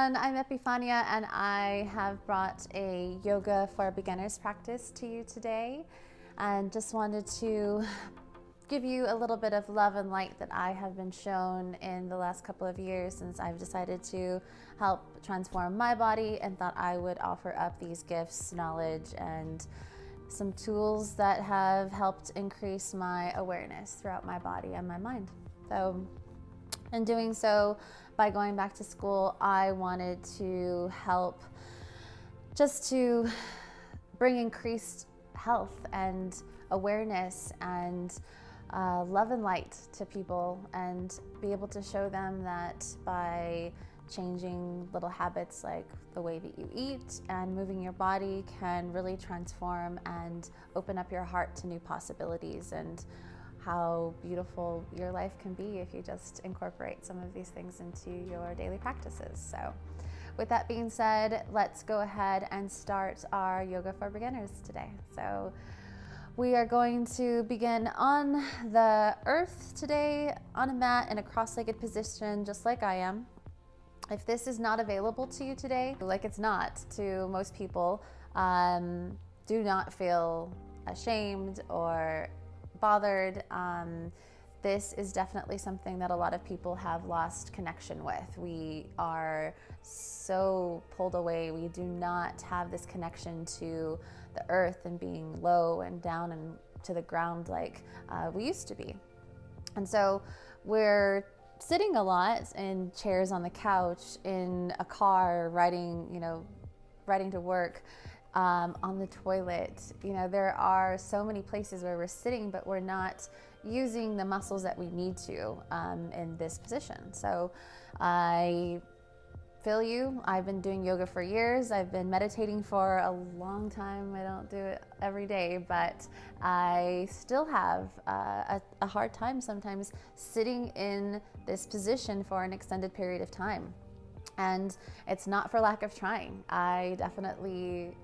everyone, I'm Epifania and I have brought a yoga for beginners practice to you today, and just wanted to give you a little bit of love and light that I have been shown in the last couple of years since I've decided to help transform my body, and thought I would offer up these gifts, knowledge, and some tools that have helped increase my awareness throughout my body and my mind. So in doing so, by going back to school, I wanted to help just to bring increased health and awareness and love and light to people, and be able to show them that by changing little habits like the way that you eat and moving your body can really transform and open up your heart to new possibilities, and how beautiful your life can be if you just incorporate some of these things into your daily practices. So with that being said, let's go ahead and start our yoga for beginners today. So we are going to begin on the earth today, on a mat in a cross-legged position, just like I am. If this is not available to you today, like it's not to most people, do not feel ashamed or bothered. This is definitely something that a lot of people have lost connection with. We are so pulled away. We do not have this connection to the earth and being low and down and to the ground like we used to be. And so we're sitting a lot in chairs on the couch, in a car, riding to work, on the toilet. There are so many places where we're sitting, but we're not using the muscles that we need to in this position. So I feel you. I've been doing yoga for years. I've been meditating for a long time. I don't do it every day, but I still have a hard time sometimes sitting in this position for an extended period of time. And it's not for lack of trying. I definitely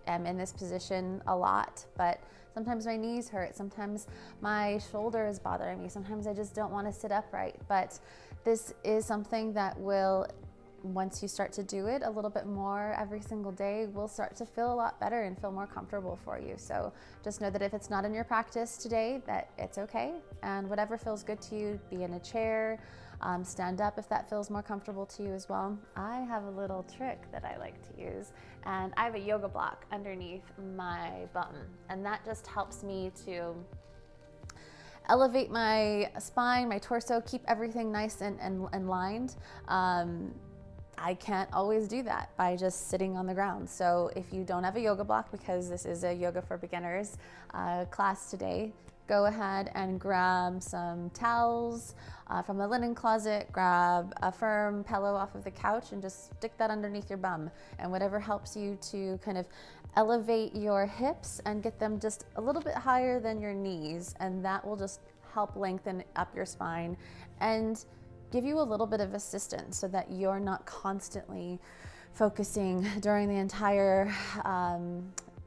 am in this position a lot, but sometimes my knees hurt, sometimes my shoulder is bothering me, sometimes I just don't want to sit upright. But this is something that will, once you start to do it a little bit more every single day, will start to feel a lot better and feel more comfortable for you. So just know that if it's not in your practice today, that it's okay, and whatever feels good to you, be in a chair, stand up if that feels more comfortable to you as well. I have a little trick that I like to use, and I have a yoga block underneath my bum, and that just helps me to elevate my spine, my torso, keep everything nice and lined. I can't always do that by just sitting on the ground. So if you don't have a yoga block, because this is a yoga for beginners class today, go ahead and grab some towels from the linen closet, grab a firm pillow off of the couch, and just stick that underneath your bum. And whatever helps you to kind of elevate your hips and get them just a little bit higher than your knees, and that will just help lengthen up your spine and give you a little bit of assistance, so that you're not constantly focusing during the entire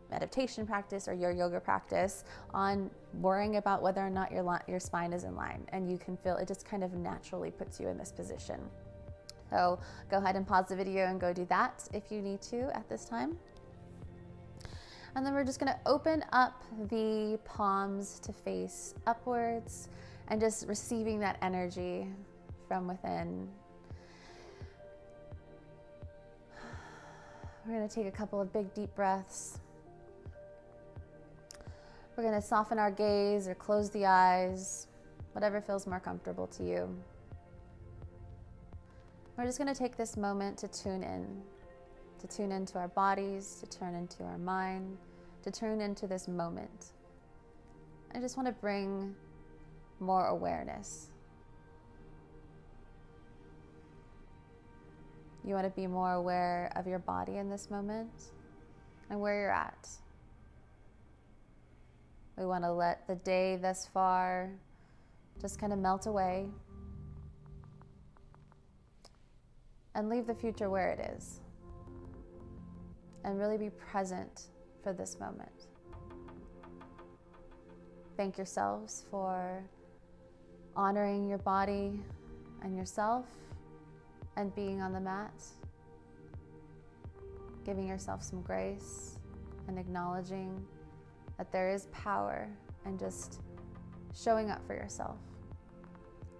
meditation practice or your yoga practice on worrying about whether or not your spine is in line, and you can feel it just kind of naturally puts you in this position. So go ahead and pause the video and go do that if you need to at this time. And then we're just going to open up the palms to face upwards and just receiving that energy from within. We're going to take a couple of big deep breaths. We're going to soften our gaze or close the eyes, whatever feels more comfortable to you. We're just going to take this moment to tune into our bodies, to turn into our mind, to tune into this moment. I just want to bring more awareness. You want to be more aware of your body in this moment and where you're at. We want to let the day thus far just kind of melt away and leave the future where it is, and really be present for this moment. Thank yourselves for honoring your body and yourself and being on the mat giving yourself some grace and acknowledging that there is power in just showing up for yourself,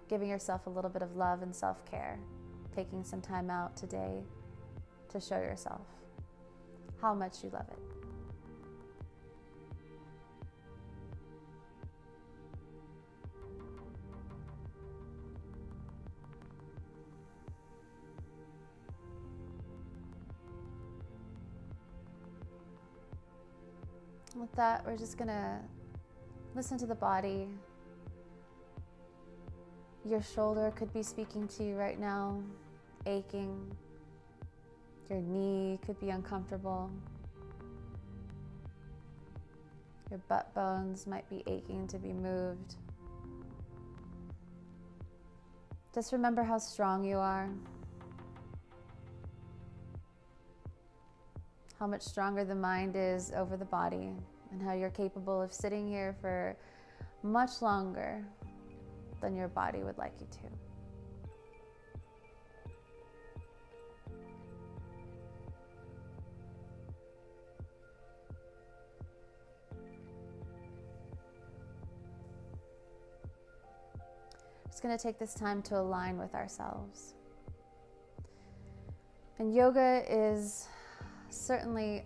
giving yourself a little bit of love and self-care, taking some time out today to show yourself how much you love it. With that, we're just gonna listen to the body. Your shoulder could be speaking to you right now, aching. Your knee could be uncomfortable. Your butt bones might be aching to be moved. Just remember how strong you are. How much stronger the mind is over the body, and how you're capable of sitting here for much longer than your body would like you to. Just going to take this time to align with ourselves. And yoga is certainly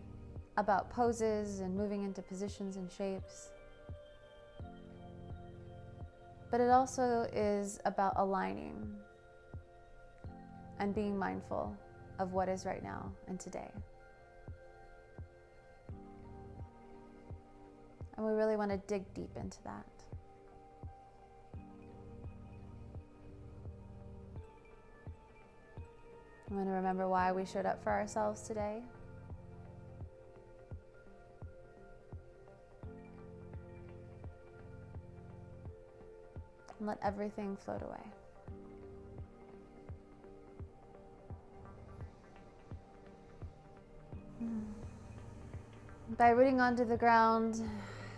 about poses and moving into positions and shapes. But it also is about aligning and being mindful of what is right now and today. And we really want to dig deep into that. We want to remember why we showed up for ourselves today. And let everything float away. By rooting onto the ground,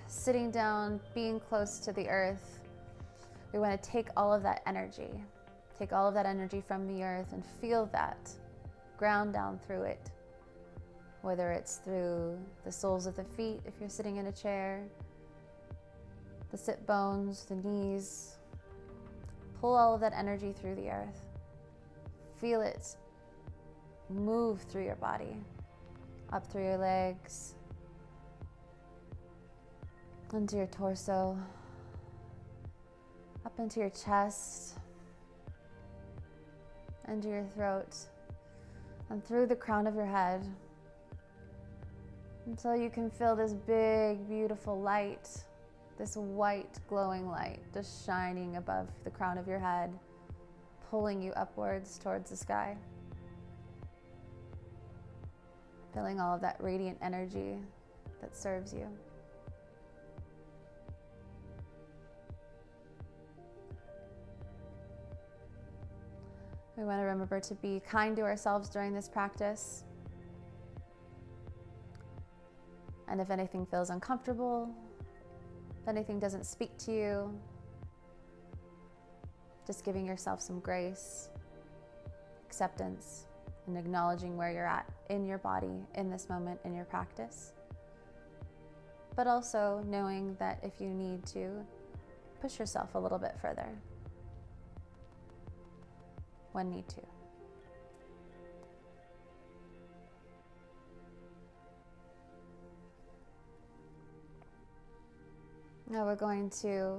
sitting down, being close to the earth, we want to take all of that energy from the earth and feel that ground down through it. Whether it's through the soles of the feet, if you're sitting in a chair, the sit bones, the knees. Pull all of that energy through the earth. Feel it move through your body, up through your legs, into your torso, up into your chest, into your throat, and through the crown of your head, until you can feel this big, beautiful light, this white glowing light just shining above the crown of your head, pulling you upwards towards the sky. Feeling all of that radiant energy that serves you. We want to remember to be kind to ourselves during this practice. And if anything feels uncomfortable, if anything doesn't speak to you, just giving yourself some grace, acceptance, and acknowledging where you're at in your body in this moment in your practice. But also knowing that if you need to, push yourself a little bit further when need to. Now we're going to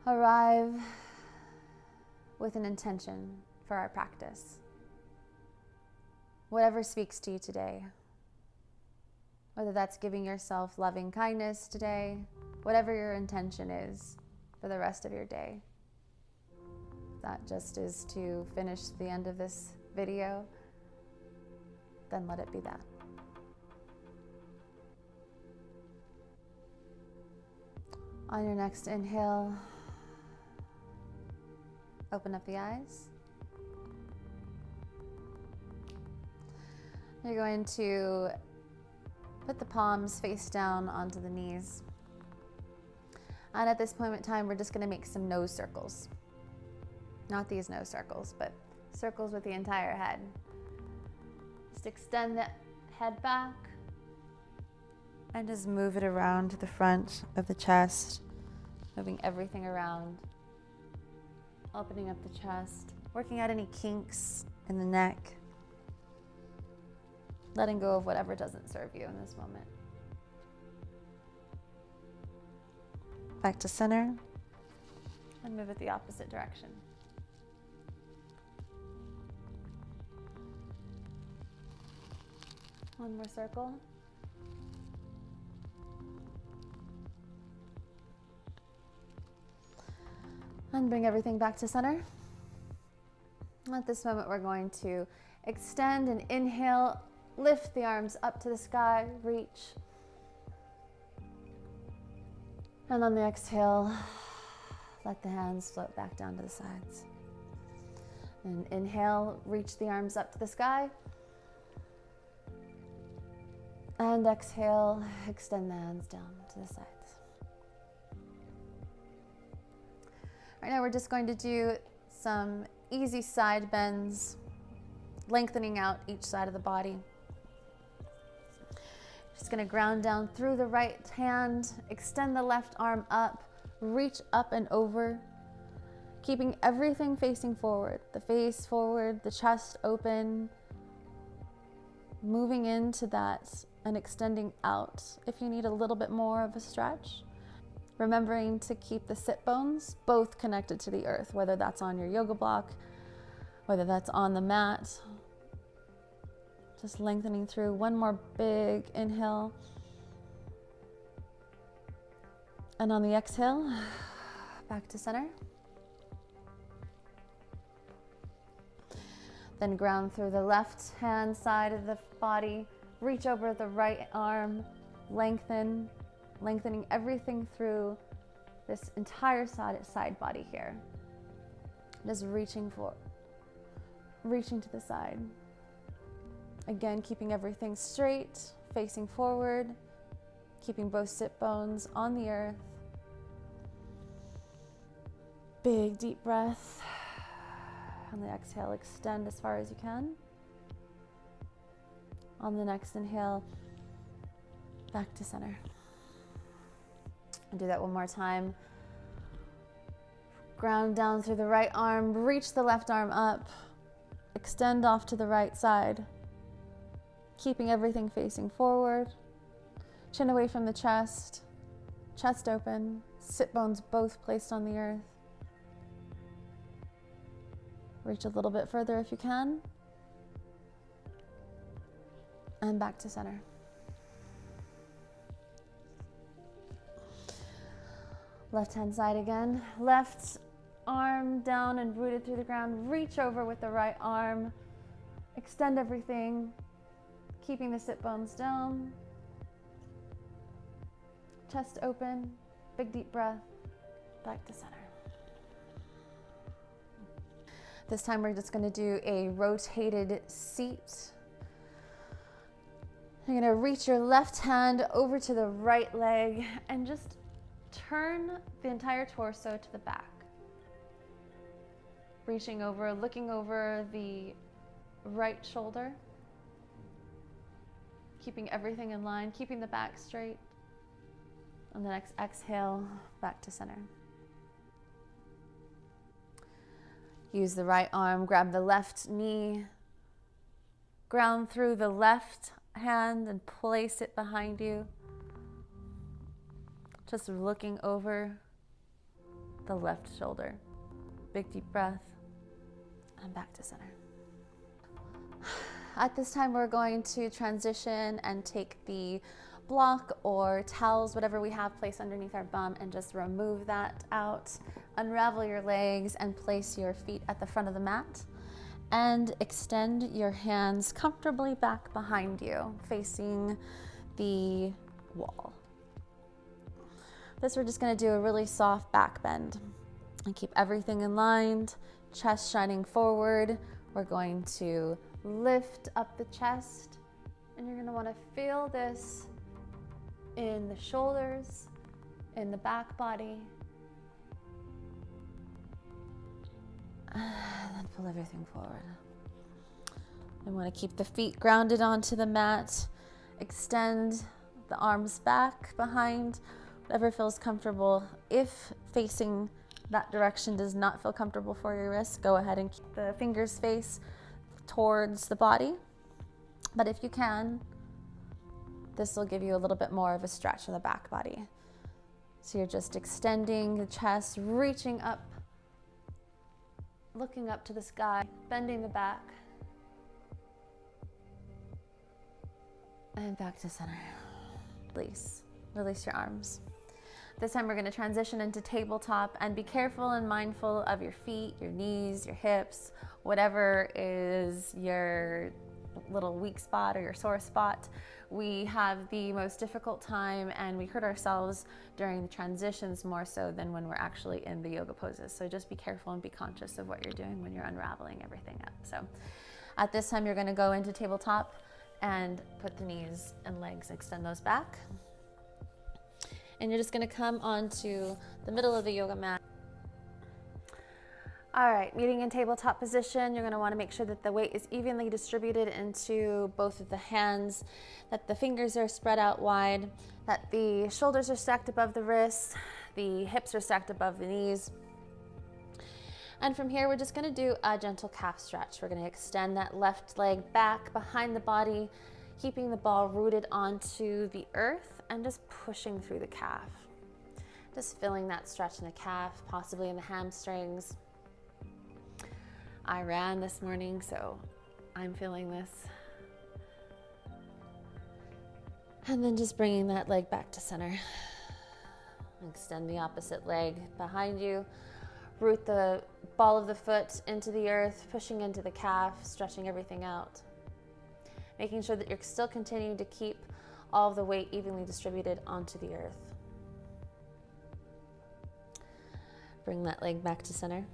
arrive with an intention for our practice. Whatever speaks to you today, whether that's giving yourself loving kindness today, whatever your intention is for the rest of your day. That just is to finish the end of this video, then let it be that. On your next inhale, open up the eyes. You're going to put the palms face down onto the knees. And at this point in time, we're just going to make some nose circles. Not these nose circles, but circles with the entire head. Just extend the head back. And just move it around to the front of the chest, moving everything around, opening up the chest, working out any kinks in the neck, letting go of whatever doesn't serve you in this moment. Back to center, and move it the opposite direction. One more circle. And bring everything back to center. At this moment, we're going to extend and inhale, lift the arms up to the sky, reach. And on the exhale, let the hands float back down to the sides. And inhale, reach the arms up to the sky. And exhale, extend the hands down to the sides. Right now we're just going to do some easy side bends, lengthening out each side of the body. Just going to ground down through the right hand, extend the left arm up, reach up and over, keeping everything facing forward, the face forward, the chest open, moving into that and extending out if you need a little bit more of a stretch. Remembering to keep the sit bones both connected to the earth, whether that's on your yoga block, whether that's on the mat. Just lengthening through. One more big inhale. And on the exhale, back to center. Then ground through the left hand side of the body. Reach over the right arm, lengthening everything through this entire side body here. Just reaching to the side. Again, keeping everything straight, facing forward, keeping both sit bones on the earth. Big deep breath. On the exhale, extend as far as you can. On the next inhale, back to center. And do that one more time. Ground down through the right arm, reach the left arm up, extend off to the right side, keeping everything facing forward, chin away from the chest, chest open, sit bones both placed on the earth. Reach a little bit further if you can, and back to center. Left hand side again. Left arm down and rooted through the ground. Reach over with the right arm. Extend everything, keeping the sit bones down. Chest open. Big deep breath. Back to center. This time we're just going to do a rotated seat. You're going to reach your left hand over to the right leg and just turn the entire torso to the back. Reaching over, looking over the right shoulder. Keeping everything in line, keeping the back straight. On the next exhale, back to center. Use the right arm, grab the left knee, ground through the left hand and place it behind you. Just looking over the left shoulder. Big deep breath, and back to center. At this time, we're going to transition and take the block or towels, whatever we have, placed underneath our bum, and just remove that out. Unravel your legs and place your feet at the front of the mat. And extend your hands comfortably back behind you, facing the wall. This, we're just going to do a really soft back bend and keep everything in line, chest shining forward. We're going to lift up the chest, and you're going to want to feel this in the shoulders, in the back body, and then pull everything forward. I want to keep the feet grounded onto the mat. Extend the arms back, behind, whatever feels comfortable. If facing that direction does not feel comfortable for your wrists, go ahead and keep the fingers face towards the body. But if you can, this will give you a little bit more of a stretch in the back body. So you're just extending the chest, reaching up, looking up to the sky, bending the back, and back to center. Release your arms. This time we're going to transition into tabletop, and be careful and mindful of your feet, your knees, your hips, whatever is your little weak spot or your sore spot. We have the most difficult time, and we hurt ourselves during the transitions more so than when we're actually in the yoga poses. So just be careful and be conscious of what you're doing when you're unraveling everything up. So at this time, you're going to go into tabletop and put the knees and legs, extend those back. And you're just going to come onto the middle of the yoga mat. All right, meeting in tabletop position, you're going to want to make sure that the weight is evenly distributed into both of the hands, that the fingers are spread out wide, that the shoulders are stacked above the wrists, the hips are stacked above the knees. And from here, we're just going to do a gentle calf stretch. We're going to extend that left leg back behind the body, keeping the ball rooted onto the earth and just pushing through the calf. Just feeling that stretch in the calf, possibly in the hamstrings. I ran this morning, so I'm feeling this. And then just bringing that leg back to center. Extend the opposite leg behind you. Root the ball of the foot into the earth, pushing into the calf, stretching everything out. Making sure that you're still continuing to keep all of the weight evenly distributed onto the earth. Bring that leg back to center.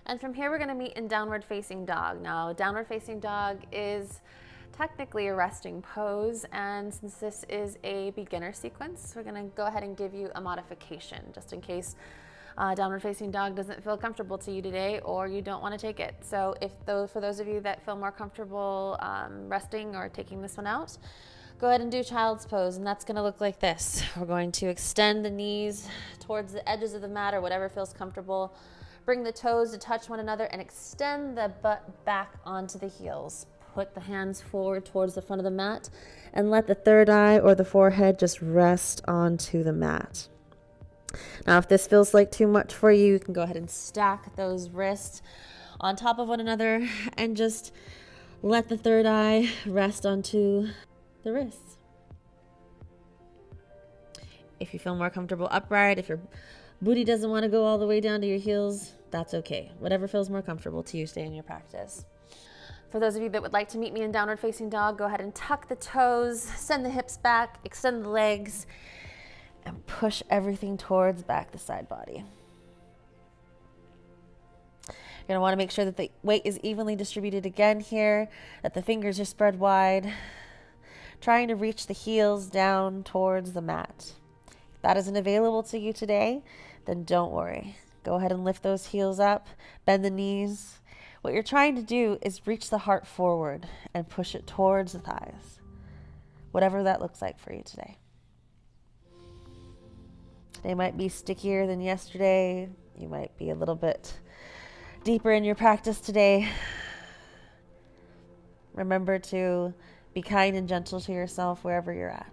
And from here, we're going to meet in downward facing dog. Now, downward facing dog is technically a resting pose, and since this is a beginner sequence, we're going to go ahead and give you a modification just in case downward facing dog doesn't feel comfortable to you today, or you don't want to take it. So for those of you that feel more comfortable resting or taking this one out, go ahead and do child's pose, and that's going to look like this. We're going to extend the knees towards the edges of the mat or whatever feels comfortable. Bring the toes to touch one another and extend the butt back onto the heels. Put the hands forward towards the front of the mat and let the third eye or the forehead just rest onto the mat. Now, if this feels like too much for you, you can go ahead and stack those wrists on top of one another and just let the third eye rest onto the wrists. If you feel more comfortable upright, if your booty doesn't want to go all the way down to your heels, that's okay. Whatever feels more comfortable to you, stay in your practice. For those of you that would like to meet me in downward facing dog, go ahead and tuck the toes, send the hips back, extend the legs, and push everything towards back the side body. You're going to want to make sure that the weight is evenly distributed again here, that the fingers are spread wide, trying to reach the heels down towards the mat. If that isn't available to you today, then don't worry. Go ahead and lift those heels up, bend the knees. What you're trying to do is reach the heart forward and push it towards the thighs, whatever that looks like for you today. Today might be stickier than yesterday. You might be a little bit deeper in your practice today. Remember to be kind and gentle to yourself wherever you're at.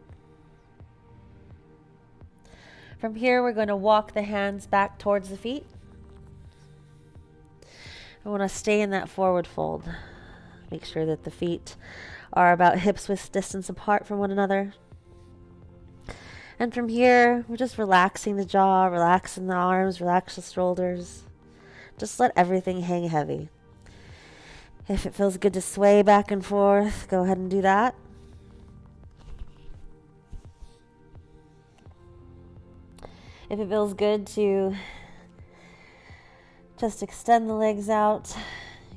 From here, we're going to walk the hands back towards the feet. I want to stay in that forward fold. Make sure that the feet are about hips width distance apart from one another. And from here, we're just relaxing the jaw, relaxing the arms, relax the shoulders. Just let everything hang heavy. If it feels good to sway back and forth, go ahead and do that. If it feels good to just extend the legs out,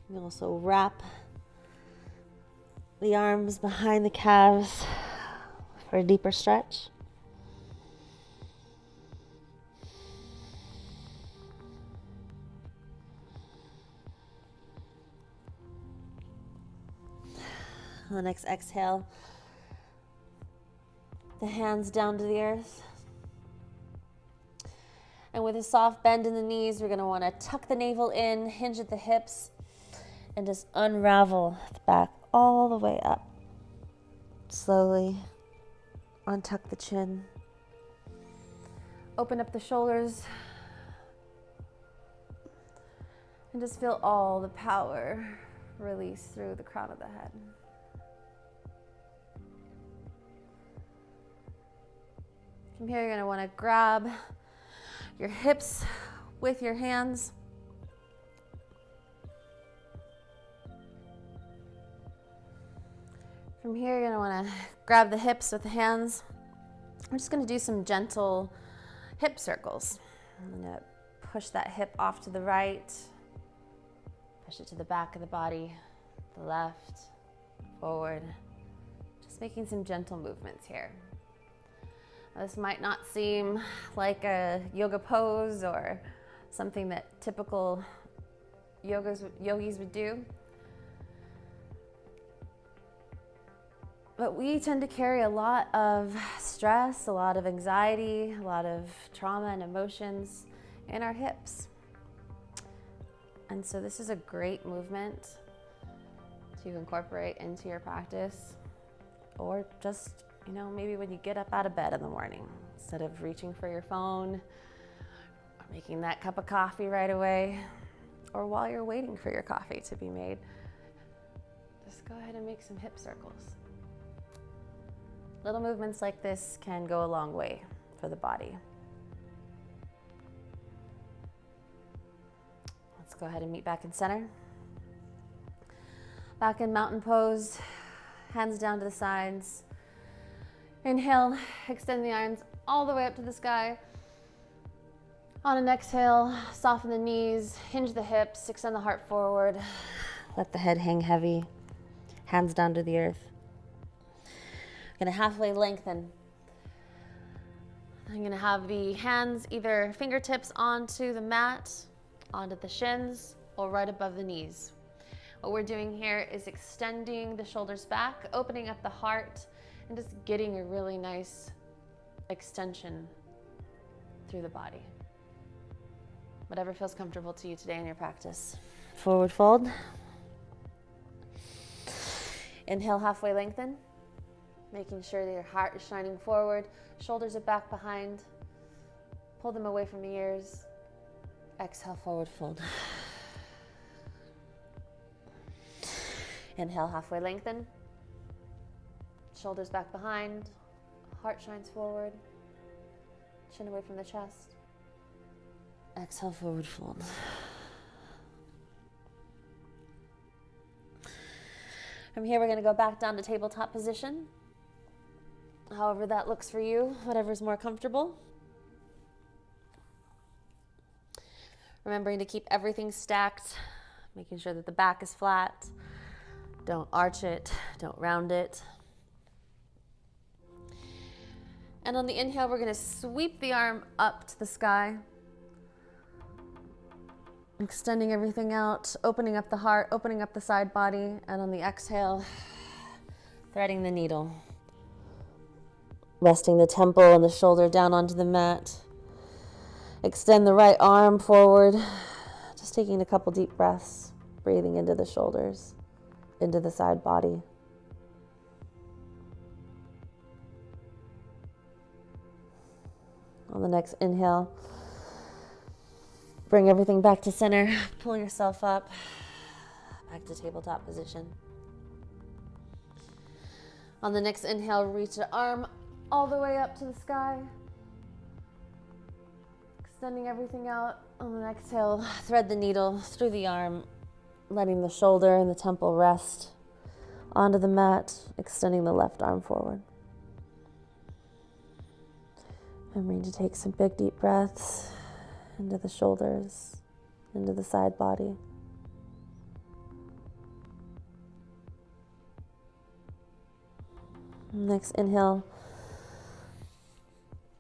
you can also wrap the arms behind the calves for a deeper stretch. On the next exhale, the hands down to the earth. And with a soft bend in the knees, we're going to want to tuck the navel in, hinge at the hips, and just unravel the back all the way up. Slowly untuck the chin. Open up the shoulders. And just feel all the power release through the crown of the head. From here, you're going to want to grab your hips with your hands. From here, you're going to want to grab the hips with the hands. I'm just going to do some gentle hip circles. I'm going to push that hip off to the right, push it to the back of the body, the left, forward. Just making some gentle movements here. This might not seem like a yoga pose or something that typical yogis would do. But we tend to carry a lot of stress, a lot of anxiety, a lot of trauma and emotions in our hips. And so this is a great movement to incorporate into your practice, or just maybe when you get up out of bed in the morning, instead of reaching for your phone or making that cup of coffee right away, or while you're waiting for your coffee to be made, just go ahead and make some hip circles. Little movements like this can go a long way for the body. Let's go ahead and meet back in center. Back in mountain pose, hands down to the sides. Inhale, extend the arms all the way up to the sky. On an exhale, soften the knees, hinge the hips, extend the heart forward. Let the head hang heavy, hands down to the earth. I'm gonna halfway lengthen. I'm gonna have the hands either fingertips onto the mat, onto the shins, or right above the knees. What we're doing here is extending the shoulders back, opening up the heart, and just getting a really nice extension through the body. Whatever feels comfortable to you today in your practice. Forward fold. Inhale, halfway lengthen. Making sure that your heart is shining forward. Shoulders are back behind. Pull them away from the ears. Exhale, forward fold. Inhale, halfway lengthen. Shoulders back behind, heart shines forward, chin away from the chest. Exhale, forward fold. From here, we're going to go back down to tabletop position. However that looks for you, whatever's more comfortable. Remembering to keep everything stacked, making sure that the back is flat. Don't arch it, don't round it. And on the inhale, we're going to sweep the arm up to the sky, extending everything out, opening up the heart, opening up the side body. And on the exhale, threading the needle, resting the temple and the shoulder down onto the mat. Extend the right arm forward, just taking a couple deep breaths, breathing into the shoulders, into the side body. On the next inhale, bring everything back to center, pull yourself up, back to tabletop position. On the next inhale, reach the arm all the way up to the sky, extending everything out. On the exhale, thread the needle through the arm, letting the shoulder and the temple rest onto the mat, extending the left arm forward. Remembering to take some big deep breaths into the shoulders, into the side body. Next inhale,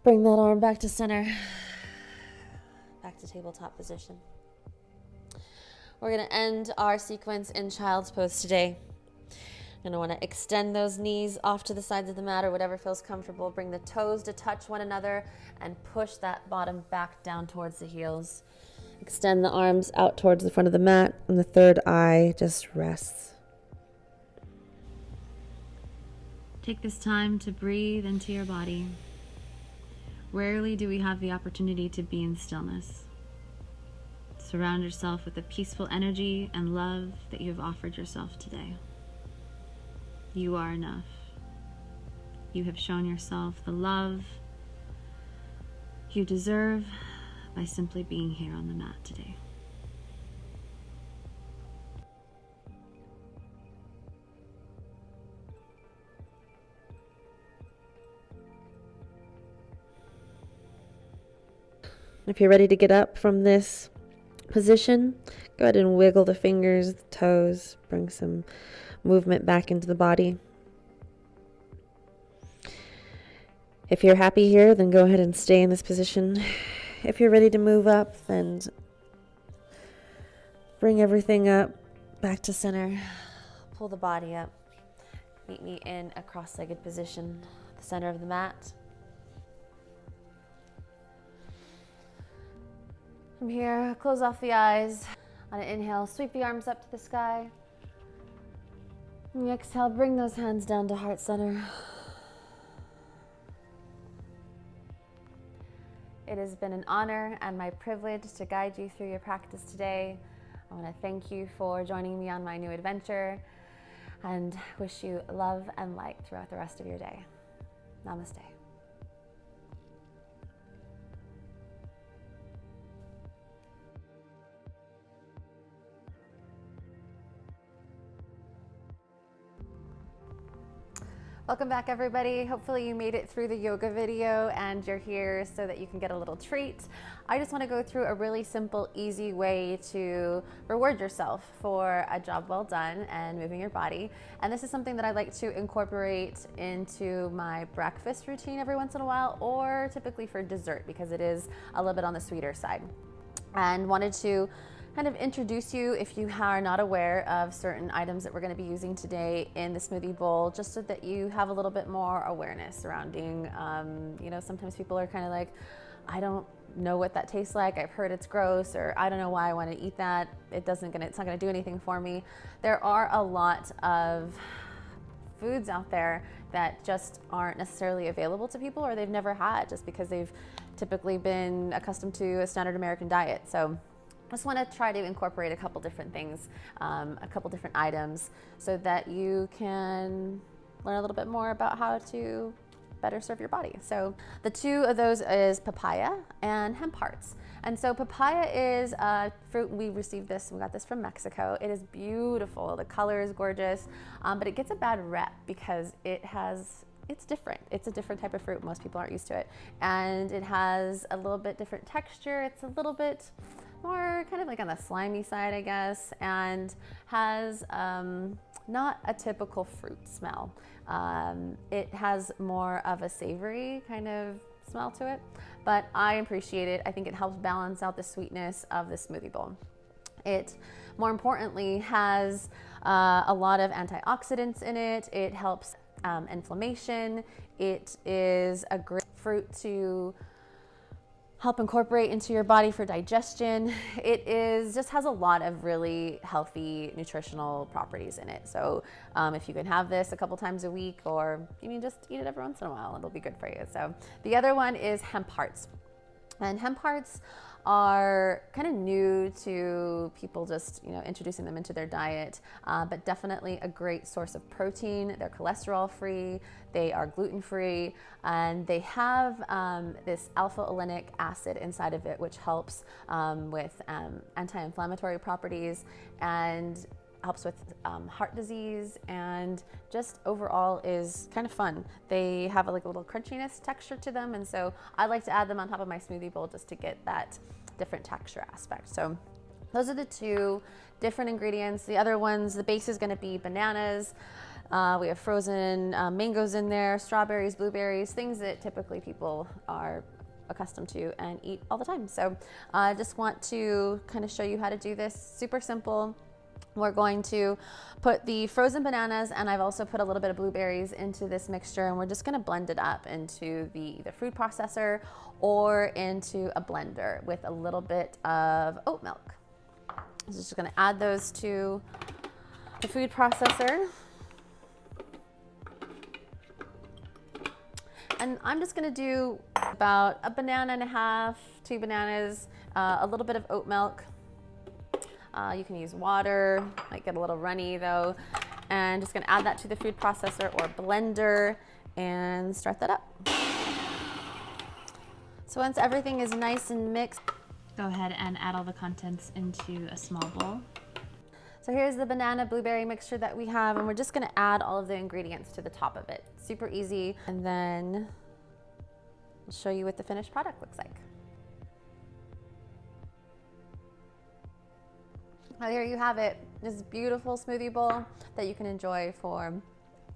bring that arm back to center, back to tabletop position. We're going to end our sequence in child's pose today. You're going to want to extend those knees off to the sides of the mat or whatever feels comfortable. Bring the toes to touch one another and push that bottom back down towards the heels. Extend the arms out towards the front of the mat, and the third eye just rests. Take this time to breathe into your body. Rarely do we have the opportunity to be in stillness. Surround yourself with the peaceful energy and love that you have offered yourself today. You are enough. You have shown yourself the love you deserve by simply being here on the mat today. If you're ready to get up from this position, go ahead and wiggle the fingers, the toes, bring some movement back into the body. If you're happy here, then go ahead and stay in this position. If you're ready to move up, then bring everything up back to center. Pull the body up. Meet me in a cross-legged position, the center of the mat. From here, close off the eyes. On an inhale, sweep the arms up to the sky. And you exhale, bring those hands down to heart center. It has been an honor and my privilege to guide you through your practice today. I want to thank you for joining me on my new adventure and wish you love and light throughout the rest of your day. Namaste. Welcome back, everybody. Hopefully you made it through the yoga video and you're here so that you can get a little treat. I just want to go through a really simple, easy way to reward yourself for a job well done and moving your body. And this is something that I like to incorporate into my breakfast routine every once in a while, or typically for dessert, because it is a little bit on the sweeter side. And wanted to kind of introduce you, if you are not aware of certain items that we're going to be using today in the smoothie bowl, just so that you have a little bit more awareness surrounding, sometimes people are kind of like, I don't know what that tastes like. I've heard it's gross, or I don't know why I want to eat that. It's not going to do anything for me. There are a lot of foods out there that just aren't necessarily available to people, or they've never had, just because they've typically been accustomed to a standard American diet. So I just want to try to incorporate a couple different things, a couple different items, so that you can learn a little bit more about how to better serve your body. So the two of those is papaya and hemp hearts. And so papaya is a fruit. We got this from Mexico. It is beautiful. The color is gorgeous, but it gets a bad rep because it's different. It's a different type of fruit. Most people aren't used to it. And it has a little bit different texture. It's a little bit more kind of like on the slimy side, I guess, and has not a typical fruit smell. It has more of a savory kind of smell to it, but I appreciate it. I think it helps balance out the sweetness of the smoothie bowl. It, more importantly, has a lot of antioxidants in it. It helps inflammation. It is a great fruit to help incorporate into your body for digestion. It just has a lot of really healthy nutritional properties in it. So if you can have this a couple times a week, or even just eat it every once in a while, it'll be good for you. So the other one is hemp hearts. And hemp hearts are kind of new to people, just introducing them into their diet, but definitely a great source of protein. They're cholesterol free, they are gluten free, and they have this alpha-olenic acid inside of it, which helps with anti-inflammatory properties and helps with heart disease, and just overall is kind of fun. They have a little crunchiness texture to them, and so I like to add them on top of my smoothie bowl just to get that different texture aspect. So those are the two different ingredients. The other ones, the base is going to be bananas. We have frozen mangoes in there, strawberries, blueberries, things that typically people are accustomed to and eat all the time. So I just want to kind of show you how to do this. Super simple. We're going to put the frozen bananas, and I've also put a little bit of blueberries into this mixture, and we're just going to blend it up into the food processor or into a blender with a little bit of oat milk. So just going to add those to the food processor. And I'm just gonna do about a banana and a half, 2 bananas, a little bit of oat milk. You can use water, might get a little runny though. And just gonna add that to the food processor or blender and start that up. So once everything is nice and mixed, go ahead and add all the contents into a small bowl. So here's the banana blueberry mixture that we have, and we're just gonna add all of the ingredients to the top of it. Super easy, and then I'll show you what the finished product looks like. Well, here you have it, this beautiful smoothie bowl that you can enjoy for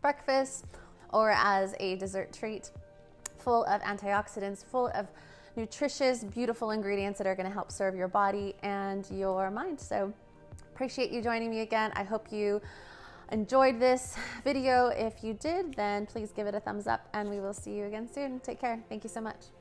breakfast or as a dessert treat, full of antioxidants, full of nutritious, beautiful ingredients that are gonna help serve your body and your mind. So appreciate you joining me again. I hope you enjoyed this video. If you did, then please give it a thumbs up, and we will see you again soon. Take care. Thank you so much.